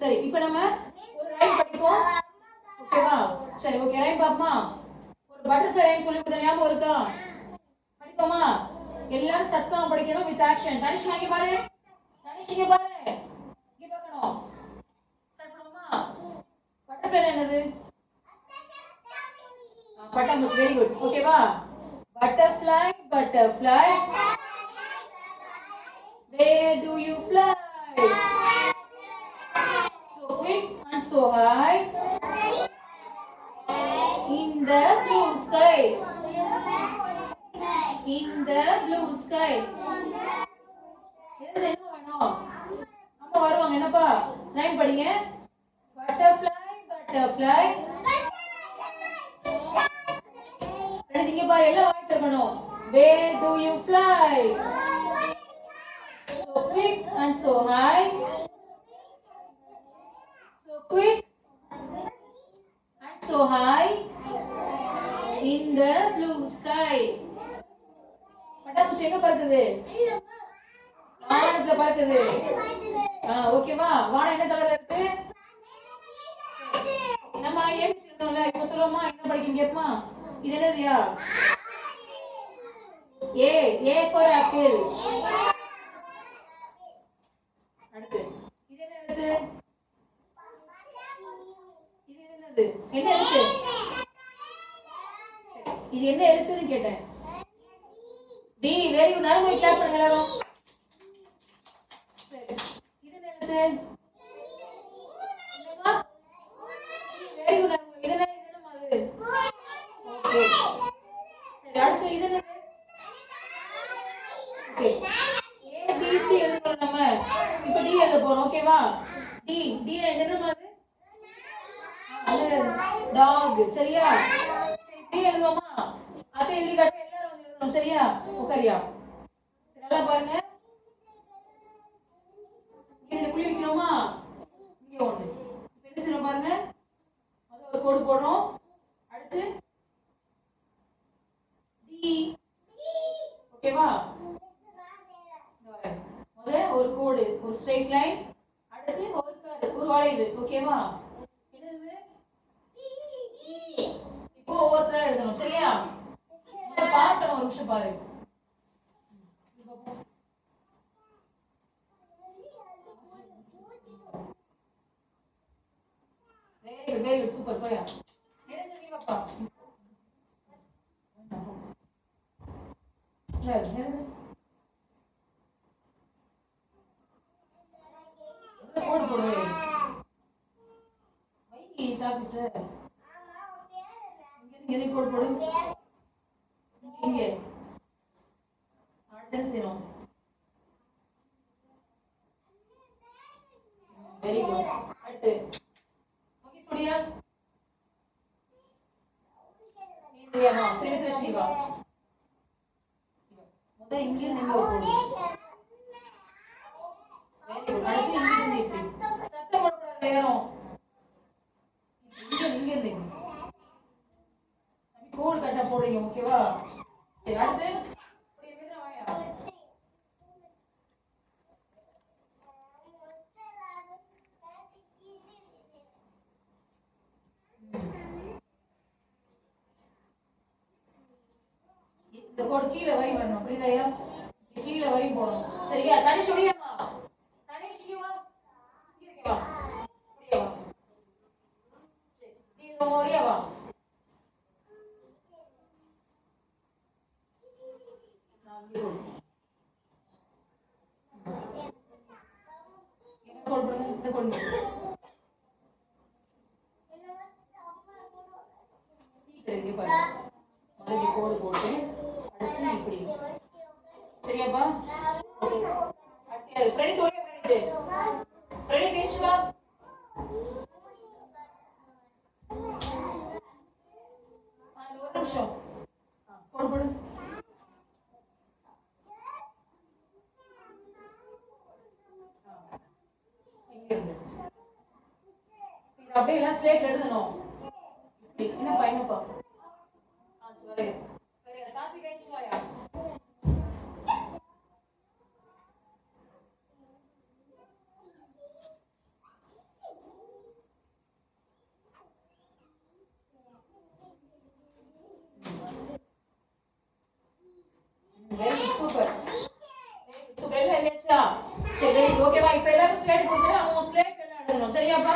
சரி இப்போ நம்ம ஒரு ரைம் படிப்போம். ஓகேவா? சரி ஓகே ரைம் பாப்போமா? ஒரு பட்டர்ஃப்ளை ரைம் சொல்லி கொடுத்த ஞாபகம் இருக்கா? படிப்போமா? எல்லாரும் சத்தமா படிக்கணும் வித் ஆக்ஷன். தனிஷ் இங்க பாரு. தனிஷ் இங்க பாரு. இங்க பார்க்கணும். ஸ்டார்ட் பண்ணுவோமா? பட்டர்ஃப்ளை என்னது? பட்டாம்பூச்சி. Very good. ஓகேவா? Butterfly, butterfly, where do you fly? So quick and so high, in the blue sky. In the blue sky. என்ன வேணும்? அம்மா வருவாங்க. என்னப்பா ரைம் படிங்க. Butterfly, butterfly. நீங்க பாரு எல்லாம் வாய் திறக்கணும். Where do you fly? So quick and so high. So quick and so high in the blue sky. பட்டாம்பூச்சி எங்க பறக்குது? வானத்துல பறக்குது. ஓகேவா? வானம் என்ன கலர்ல இருக்கு? நம்ம ஏபிசி எழுதணும்ல. இப்போ சொல்லுமா என்ன படிக்கீங்க கேப்பமா? இது என்னதுயா? A for apple. அடுத்து இது என்ன எழுத்து? இது என்னது? என்ன எழுத்து? இது என்ன எழுத்துன்னு கேட்டேன். B. Very good. நரம்பு கிளாப் பண்ணுங்க எல்லாரும். சரி இது என்ன எழுத்து? என்னமா? வெரி குட் நரம்பு. இது என்னமா அது? ஓகே சரி அடுத்து இது என்ன? ஓகே A B C எழுதணும் நம்ம. இப்போ D எழுத போறோம். ஓகேவா? D இது என்னமா அது? டாக். சரியா? சரி D எழுதுவோமா? அதை எழுதி காட்ட எல்லாரும் வந்து எழுதணும். சரியா? உட்காரியா? நல்லா பாருங்க. ரெண்டு புள்ளி வைக்கணுமா? இங்க ஒண்ணு. இப்போ என்ன செய்யணும் பாருங்க. முதல்ல ஒரு கோடு போடணும். அடுத்து D. ஓகேவா? முதல்ல ஒரு கோடு, ஒரு ஸ்ட்ரைட் லைன். அடுத்து ஒரு கர்வ், ஒரு வளைவு. ஓகேவா? என்னது? இப்போ ஒவ்வொருத்தரா எழுதணும். சரியா? பார்க்கணும். ஒரு நிமிஷம் பாரு. Very good super. போயா என்ன நீ பாப்பா? கோடு போடு. வை சாப்பிஸ். இங்க கோடு போடு. இங்க அடுத்து செய்யணும். Very good. அடுத்து ஓகே சூர்யா. இந்தியாமா செமித்ர ஸ்ரீவா. முதல்ல இங்க இருந்து ஒரு கோடு. Very good. அடுத்து இங்க இருந்து சத்தம் போடக்கூடாது யாரும். இங்க இருந்து கோடு கட்ட போடுங்க. ஓகேவா? சரி அடுத்து அப்படியே மீதா வாயா. இந்த கோடு கீழே வரி வரணும். புரியுதாயா? கீழே வரி போடணும். சரியா? தனிஷ் முடியாமா? தனிஷ் இங்க வா. இங்க வா. முடியா வா. சரி நீ ஓரியா வா. நான் இங்க போடு. என்ன கோடு போடுங்க? இந்த கோடு. சீக்கிரம் இங்க பாரு. முதல்ல கோடு போட்டு அடுத்து இப்படி. சரியாப்பா? அடுத்து பிரணீத் ஓடியா பிரணீத். பிரணீத் ஏஞ்சு வா. அந்த ஒரு நிமிஷம். கோடு போடு. இங்க இருந்து இது அப்படியே எல்லாம் ஸ்லேட் எழுதணும். என்ன பையனப்பா? சரி சரி கார்த்திக் ஏஞ்சு வாயா. Very super super. எல்லாம் இல்லையா? சரி ஓகேவா? இப்ப எல்லாரும் ஸ்லேட் கொடுத்துட்டு அவங்க ஸ்லேட் எல்லாம் எழுதணும். சரியாப்பா?